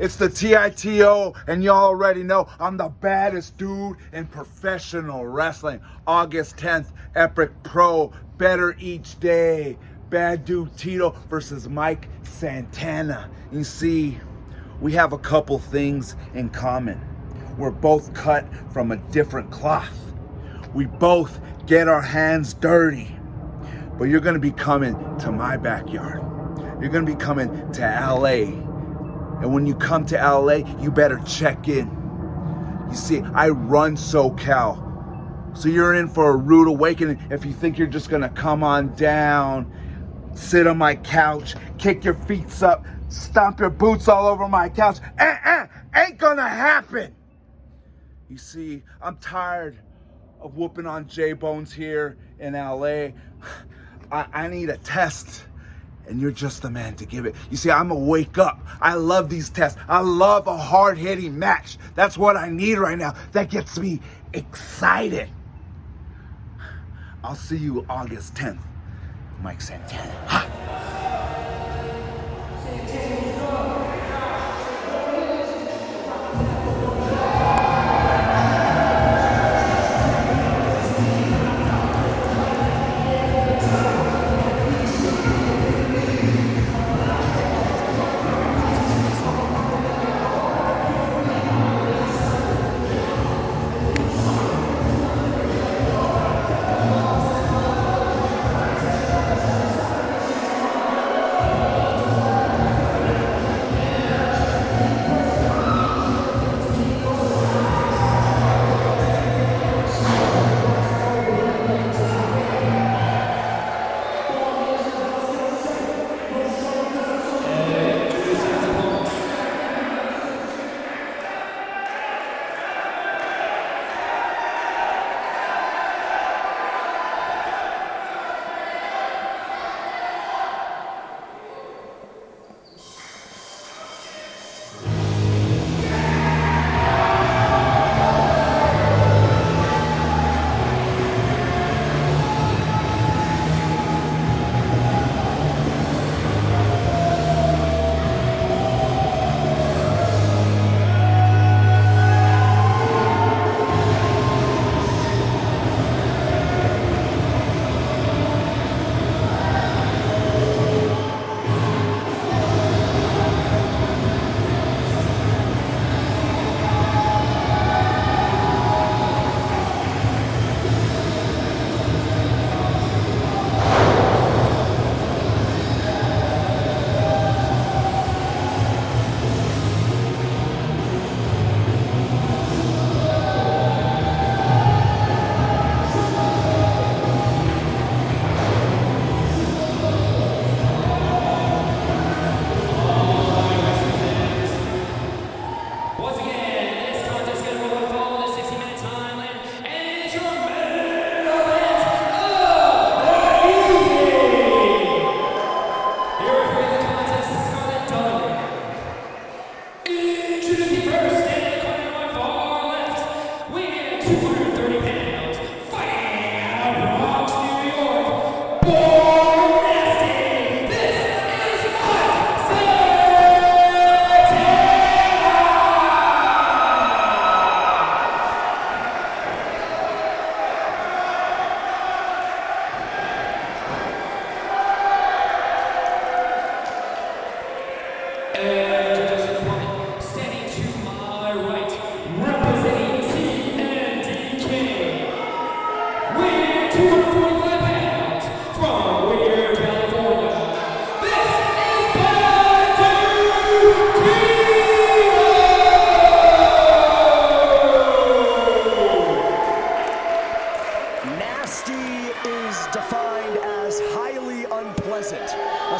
It's the Tito, and y'all already know I'm the baddest dude in professional wrestling. August 10th, Epic Pro, better each day. Bad dude Tito versus Mike Santana. You see, we have a couple things in common. We're both cut from a different cloth. We both get our hands dirty. But you're gonna be coming to my backyard. You're gonna be coming to LA. And when you come to LA, you better check in. You see, I run SoCal. So you're in for a rude awakening if you think you're just gonna come on down, sit on my couch, kick your feet up, stomp your boots all over my couch. Ain't gonna happen. You see, I'm tired of whooping on J-Bones here in LA. I need a test. And you're just the man to give it. You see, I'm a wake up. I love these tests. I love a hard-hitting match. That's what I need right now. That gets me excited. I'll see you August 10th. Mike Santana. Ha!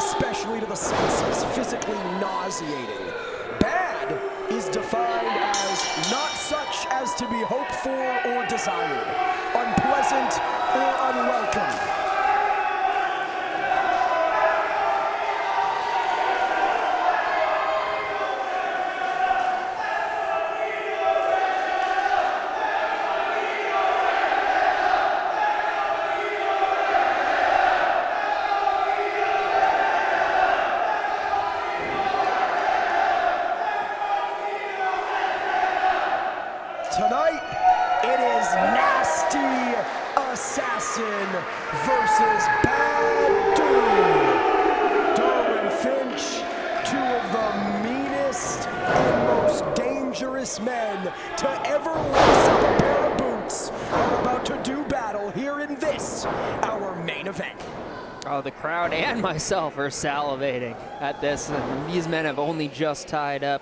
especially to the senses, physically nauseating. Bad is defined as not such as to be hoped for or desired, unpleasant or unwelcome. Tonight, it is Nasty Assassin versus Bad Dude. Darwin Finch, two of the meanest and most dangerous men to ever lace up a pair of boots, are about to do battle here in this, our main event. Oh, the crowd and myself are salivating at this, and these men have only just tied up.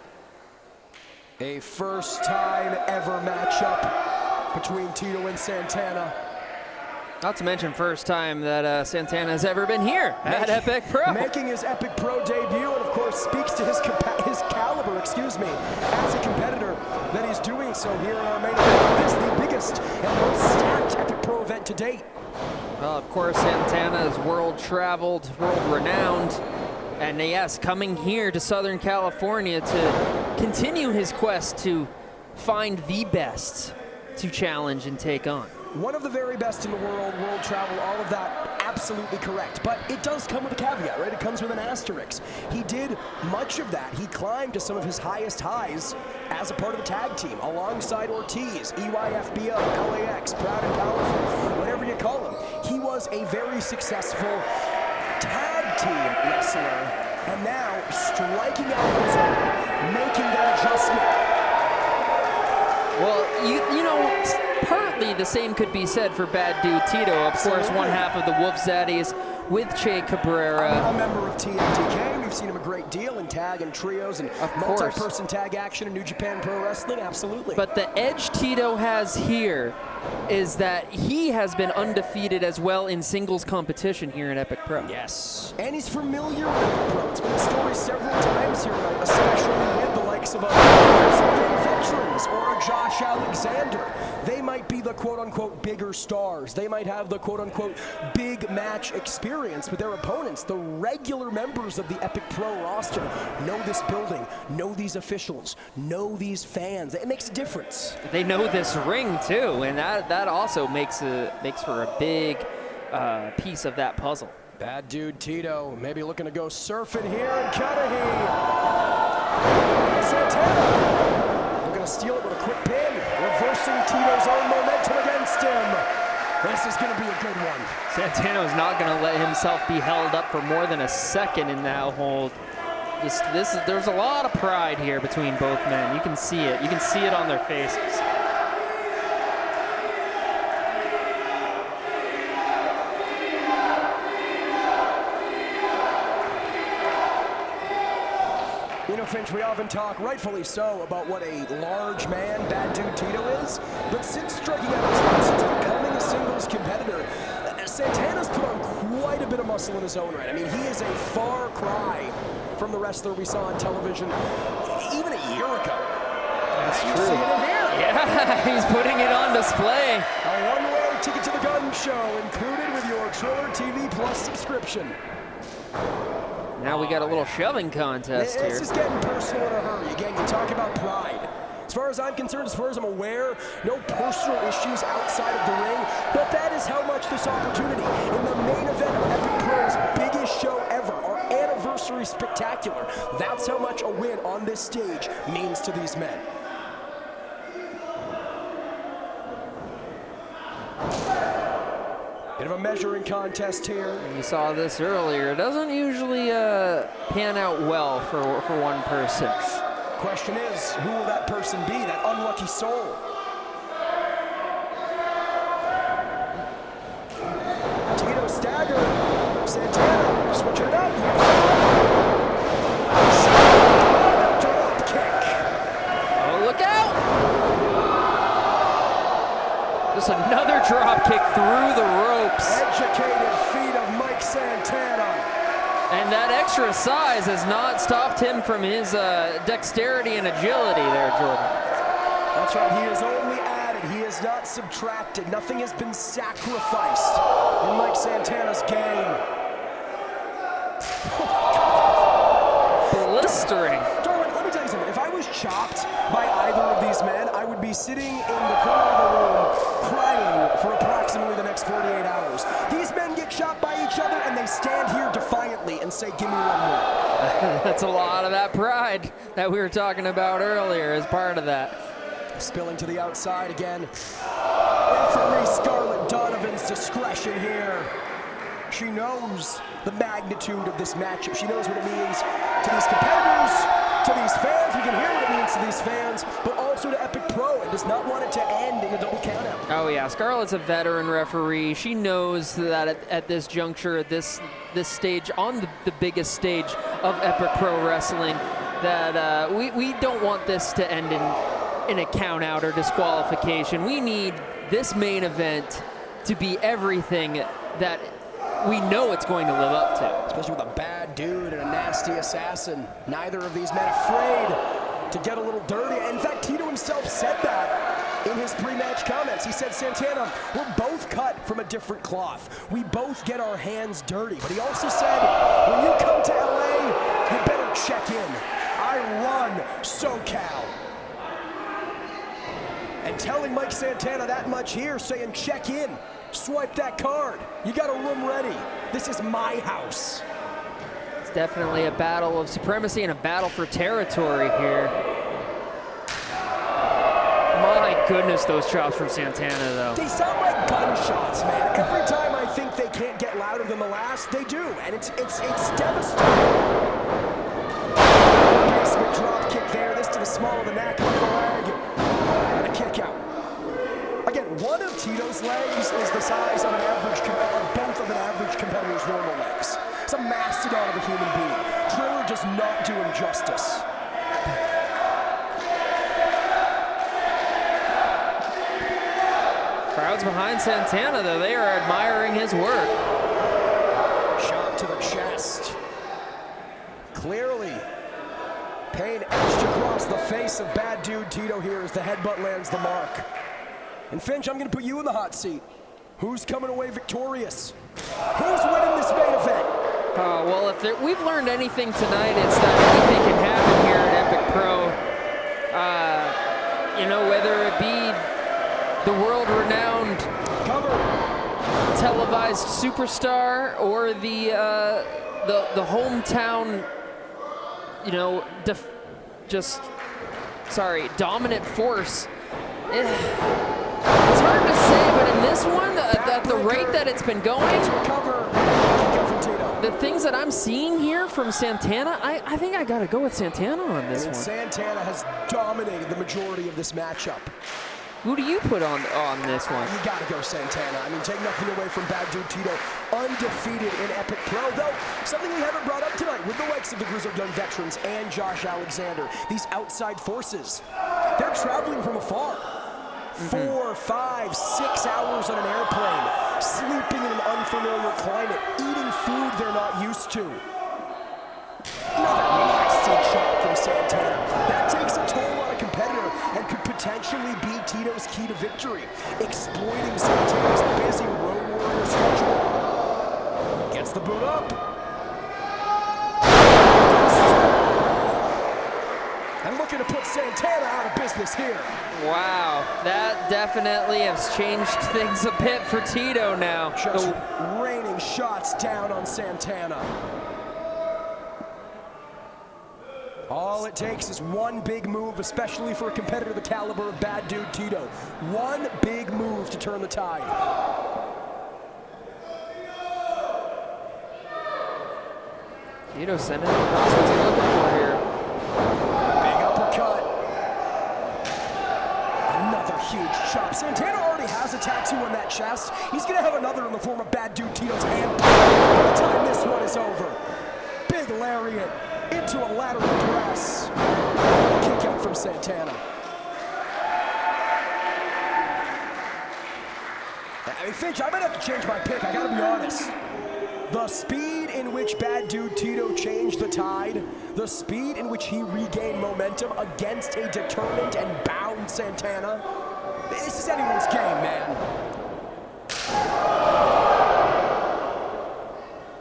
A first time ever matchup between Tito and Santana. Not to mention first time that Santana has ever been here at Epic Pro. Making his Epic Pro debut, and of course speaks to his caliber, as a competitor, that he's doing so here in our main event. This is the biggest and most stacked Epic Pro event to date. Well, of course, Santana is world-traveled, world-renowned, and yes, coming here to Southern California to continue his quest to find the best to challenge and take on. One of the very best in the world, world travel, all of that, absolutely correct. But it does come with a caveat, right? It comes with an asterisk. He did much of that. He climbed to some of his highest highs as a part of the tag team, alongside Ortiz, EYFBO, LAX, Proud and Powerful, whatever you call him. He was a very successful tag team wrestler, and now striking out on his own, making that adjustment. Well, you know, partly the same could be said for Bad Dude Tito. Of course, one half of the Wolf Zaddies with Che Cabrera. I'm a member of TMDK. We've seen him a great deal in tag and trios and multi-person tag action in New Japan Pro Wrestling, absolutely. But the edge Tito has here is that he has been undefeated as well in singles competition here in Epic Pro. Yes. And he's familiar with Epic Pro. It's been a story several times here tonight, especially with the likes of veterans or a Josh Alexander. They might be the quote-unquote bigger stars. They might have the quote-unquote big match experience, but their opponents, the regular members of the Epic Pro roster, know this building, know these officials, know these fans. It makes a difference. They know this ring too, and that also makes for a big piece of that puzzle. Bad Dude Tito maybe looking to go surfing here, and Cudahy. Santana looking to steal it with a quick pin, reversing Tito's own momentum against him. This is going to be a good one. Santana is not going to let himself be held up for more than a second in that hold. There's a lot of pride here between both men. You can see it. You can see it on their faces. You know, Finch, we often talk, rightfully so, about what a large man Bad Dude Tito is, but since striking out his own, since becoming a singles competitor, Santana's put on quite a bit of muscle in his own right. I mean, he is a far cry from the wrestler we saw on television even a year ago. That's true. You see it in here. Yeah, he's putting it on display. A one-way ticket to the gun show included with your TrillerTV Plus subscription. Now we got a little shoving contest here. This is getting personal in a hurry. Again, you talk about pride. As far as I'm concerned, as far as I'm aware, no personal issues outside of the ring, but that is how much this opportunity in the main event of Epic Pro's biggest show ever, our anniversary spectacular, that's how much a win on this stage means to these men. Bit of a measuring contest here. You saw this earlier. It doesn't usually pan out well for one person. Question is, who will that person be, that unlucky soul? Tito staggered. Santana switching it up. Drop kick. Oh, look out! Just another drop kick through the ropes. Educated feet of Mike Santana. And that extra size has not stopped him from his dexterity and agility there, Jordan. That's right, he has only added, he has not subtracted. Nothing has been sacrificed in Mike Santana's game. Blistering. Darwin, let me tell you something. If I was chopped by either of these men, I would be sitting in the corner of the room crying for approximately the next 48 hours. These men get chopped by each other and they stand here defiantly and say, give me one more. That's a lot of that pride that we were talking about earlier as part of that. Spilling to the outside again. Referee Scarlett Donovan's discretion here. She knows the magnitude of this matchup. She knows what it means to these competitors, to these fans. We can hear what it means to these fans, but also to Epic Pro, and does not want it to end in a double countout. Oh yeah, Scarlett's a veteran referee. She knows that at this juncture, at this stage, on the biggest stage of Epic Pro Wrestling, that we don't want this to end in a count out or disqualification. We need this main event to be everything that we know it's going to live up to. Especially with a bad dude and a nasty assassin. Neither of these men afraid to get a little dirty. In fact, Tito himself said that in his pre-match comments. He said, Santana, we're both cut from a different cloth. We both get our hands dirty. But he also said, when you come to LA, you better check in. I run SoCal. And telling Mike Santana that much here, saying check in, swipe that card. You got a room ready. This is my house. It's definitely a battle of supremacy and a battle for territory here. My goodness, those chops from Santana, though. They sound like gunshots, man. Every time I think they can't get louder than the last, they do, and it's devastating. Basement drop kick there. This to the small of the neck, of the leg, and a kick out. Again, one of Tito's legs is the size of an average competitor, both of an average competitor's normal legs. It's a mastodon of a human being. Triller does not do him justice. Crowds behind Santana, though, they are admiring his work. Shot to the chest. Clearly, pain etched across the face of bad dude Tito here as the headbutt lands the mark. And Finch, I'm going to put you in the hot seat. Who's coming away victorious? Who's winning this main event? Well, if we've learned anything tonight, it's that anything can happen here at Epic Pro. You know, whether it be the world-renowned televised superstar or the hometown, you know, dominant force. It's hard to say, but in this one, at the rate that it's been going, the things that I'm seeing here from Santana, I think I got to go with Santana on this one. Santana has dominated the majority of this matchup. Who do you put on this one? You got to go Santana. I mean, take nothing away from bad dude Tito, undefeated in Epic Pro. Though, something we haven't brought up tonight with the likes of the Grizzled Young Veterans and Josh Alexander, these outside forces, they're traveling from afar. 4, 5, 6 hours on an airplane, sleeping in an unfamiliar climate, eating food they're not used to. Another nasty shot from Santana. That takes a toll on a competitor and could potentially be Tito's key to victory, exploiting Santana's busy road warrior schedule. Gets the boot up. And looking to put Santana out of business here. Wow, that definitely has changed things a bit for Tito now. Just raining shots down on Santana. All it takes is one big move, especially for a competitor the caliber of bad dude Tito. One big move to turn the tide. Tito sending it across. What's he looking for here? Big uppercut. Another huge chop. Santana already has a tattoo on that chest. He's gonna have another in the form of bad dude Tito's hand by the time this one is over. Big lariat into a lateral press. Kick out from Santana. I mean, Finch, I might have to change my pick. I gotta be honest. The speed in which bad dude Tito changed the tide, the speed in which he regained momentum against a determined and bound Santana, this is anyone's game, man.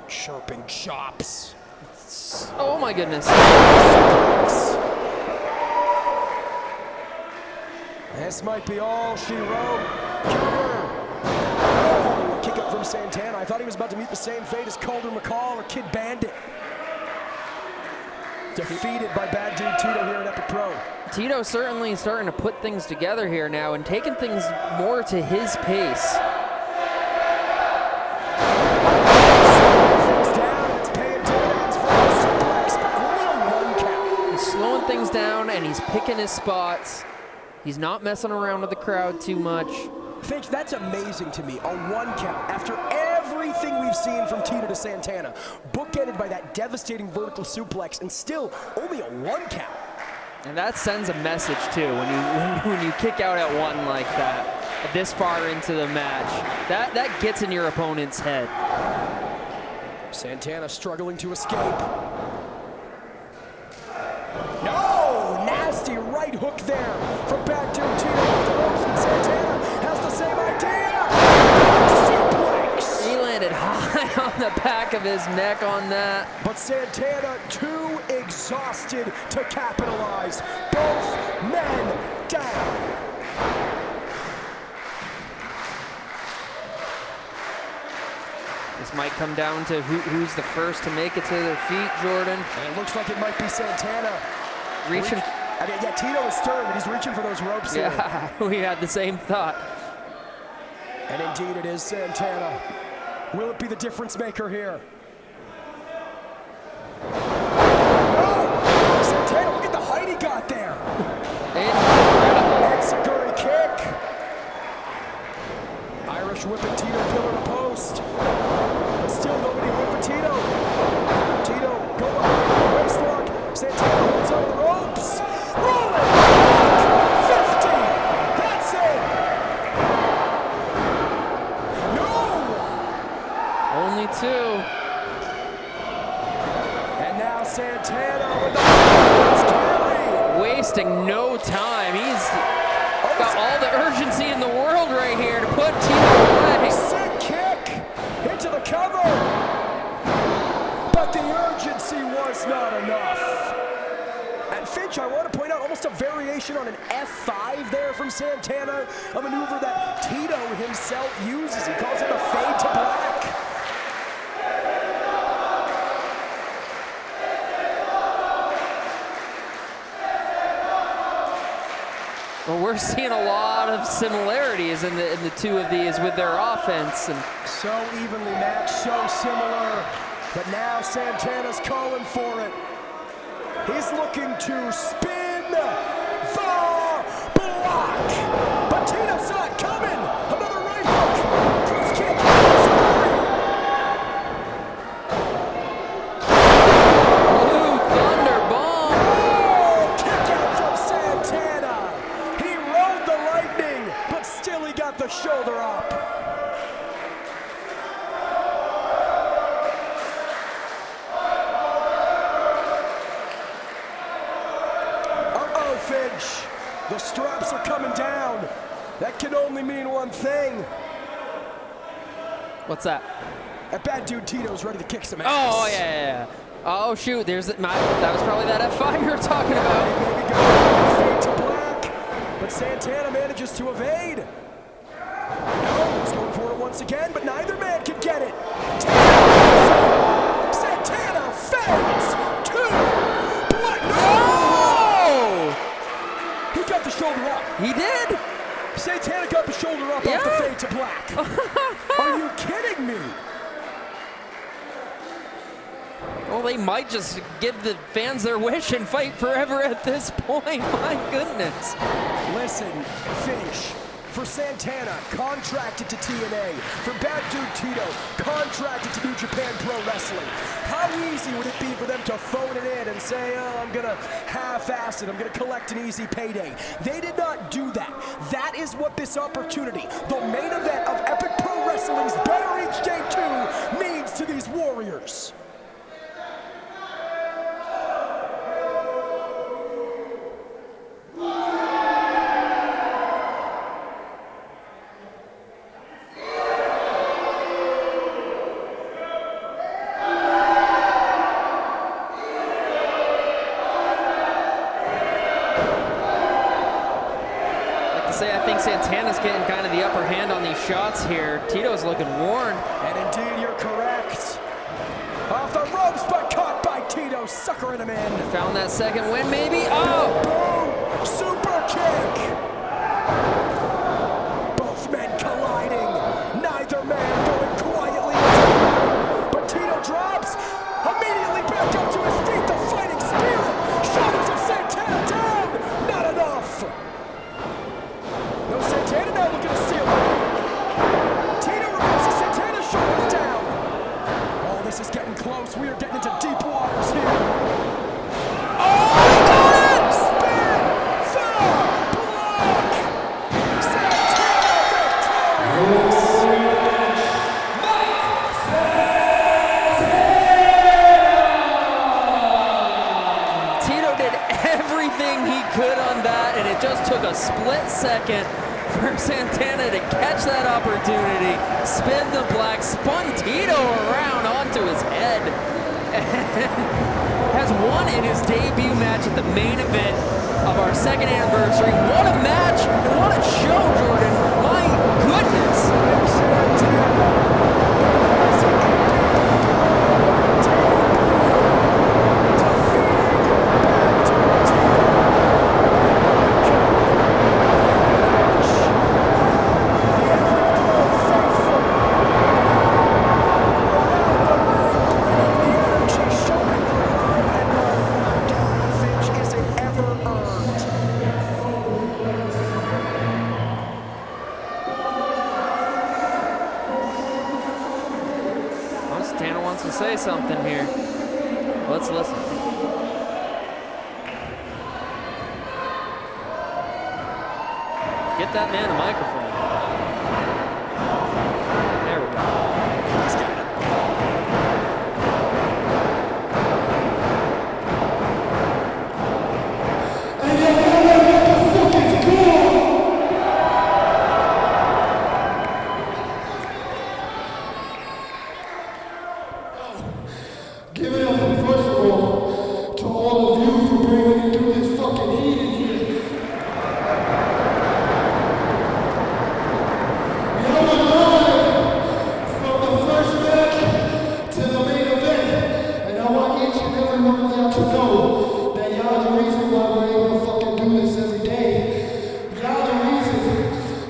Chirping chops. Oh my goodness. This might be all she wrote. Cover. Oh, kick up from Santana. I thought he was about to meet the same fate as Calder McCall or Kid Bandit. Defeated by bad dude Tito here at Epic Pro. Tito certainly starting to put things together here now and taking things more to his pace. He's slowing things down and he's picking his spots. He's not messing around with the crowd too much. Finch, that's amazing to me. A 1 count after everything we've seen from Tito to Santana, bookended by that devastating vertical suplex, and still only a 1 count. And that sends a message too when you kick out at 1 like that, this far into the match. That gets in your opponent's head. Santana struggling to escape. No! Nasty right hook there from bad dude Tito off the ropes, and Santana has the same idea. Suplex! He landed high on the back of his neck on that. But Santana too exhausted to capitalize. Both men down. This might come down to who's the first to make it to their feet, Jordan. And it looks like it might be Santana. Reaching. I mean, yeah, Tito is stirring, but he's reaching for those ropes here. Yeah, we had the same thought. And indeed it is Santana. Will it be the difference maker here? No! Santana, look at the height he got there. Enziguri kick. Irish whipping Tito pillar to post. But still nobody home for Tito. Tito go up, waist lock. Santana holds on to the ropes. Rolling! 50! That's it! No! Only 2. And now Santana with the McCrary. Wasting no time. He's got all the urgency in the world right here to put Tito away. Sick kick into the cover. But the urgency was not enough. And Finch, I want to point out almost a variation on an F5 there from Santana, a maneuver that Tito himself uses. He calls it a fade to black. Well, we're seeing a lot of similarities in the 2 of these with their offense. And so evenly matched, so similar. But now Santana's calling for it. He's looking to spin the block. But Tito saw it coming. Another right hook. Cross kick. Blue Thunder Bomb. Oh, kick out from Santana. He rode the lightning, but still he got the shoulder up. Finch, the straps are coming down. That can only mean one thing. What's that? That bad dude Tito's ready to kick some ass. Oh, yeah. Oh, shoot. That was probably that F5 you were talking about. Maybe go fade to black, but Santana manages to evade. No, he's going for it once again, but neither man can get it. Santana fades to black. No! He got the shoulder up. He did. Santana got the shoulder up off the fade to black. Are you kidding me? Well, they might just give the fans their wish and fight forever at this point. My goodness. Listen, Finch, for Santana, contracted to TNA. For bad dude Tito, contracted to New Japan Pro Wrestling. How easy would it be for them to phone it in and say, oh, I'm gonna half-ass it, I'm gonna collect an easy payday? They did not do that. That is what this opportunity, the main event of Epic Pro Wrestling's Better Each Day 2, means to these Warriors. I think Santana's getting kind of the upper hand on these shots here. Tito's looking worn. And indeed, you're correct. Off the ropes, but caught by Tito. suckering him in. Found that second win, maybe. Oh! Boom! Super kick! Both men colliding. Neither man going quietly into the ring. But Tito drops. Immediately back up to his feet. The fighting spirit. Shoulders of Santana down. Not enough. No Santana now looking to steal it. Tito reverses Santana's shoulders down. Oh, this is getting close. We are getting into deep waters here. Oh, he got it! Spin! Foul! Block! Santana victorious! Tito did everything he could on that, and it just took a split second for Santana to catch that opportunity, spin the black, spun Tito around onto his head, and has won in his debut match at the main event of our second anniversary. What a match, and what a show, Jordan. My goodness. Santana wants to say something here. Let's listen. Get that man a microphone. There we go. He's got it. Give it up, first of all, to all of you for bringing me through this fucking heat in here. Y'all were live from the first match to the main event, and I want each and every one of y'all to know that y'all the reason why we're able to fucking do this every day. Y'all the reason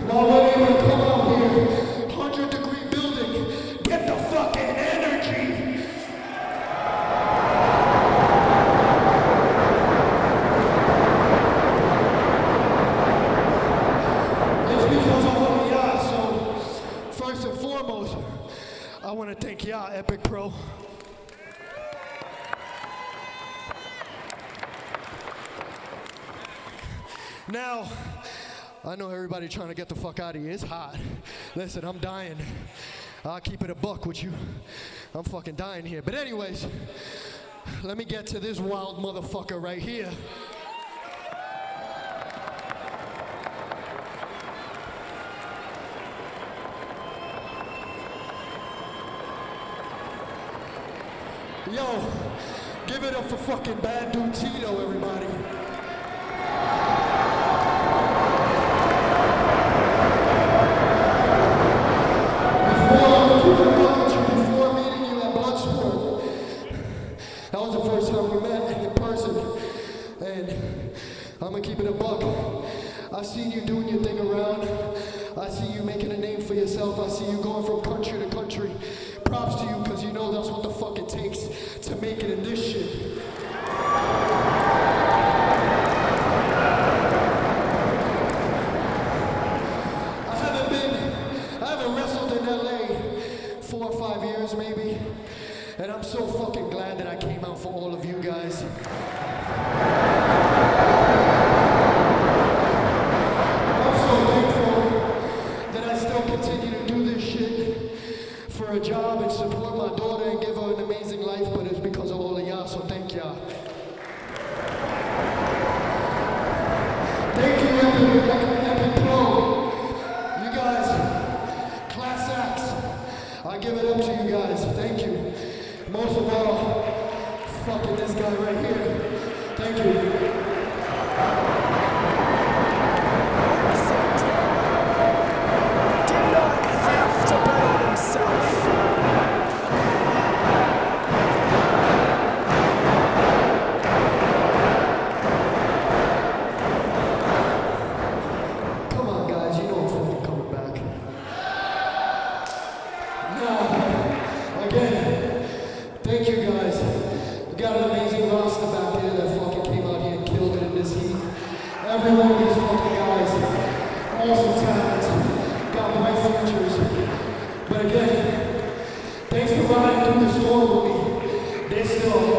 why we're able to come out here, 100-degree building, get the fucking energy. First and foremost, I want to thank y'all, Epic Pro. Now, I know everybody trying to get the fuck out of here. It's hot. Listen, I'm dying. I'll keep it a buck with you. I'm fucking dying here. But anyways, let me get to this wild motherfucker right here. Yo, give it up for fucking bad dude Tito, everybody. Before meeting you at Bloodsport, that was the first time we met in person, and I'm gonna keep it a buck. I seen you doing your thing around. I see you making a name for yourself. I see you going from country to country. Props to you, because you know that's what the fuck it takes to make it in this shit. I haven't wrestled in LA 4 or 5 years maybe, and I'm so fucking glad that I came out for all of you guys. I'm so thankful that I still continue to do this shit for a job and support my daughter and give her an amazing life, but it's because of all of y'all, so thank y'all. Thank you, Epic Pro. You guys, class acts. I give it up to you guys. Thank you. Most of all, fucking this guy right here. Thank you. Did not have to bet on himself. Every one of these fucking guys, awesome talent, got bright futures. But again, thanks for riding through the storm with me. There's still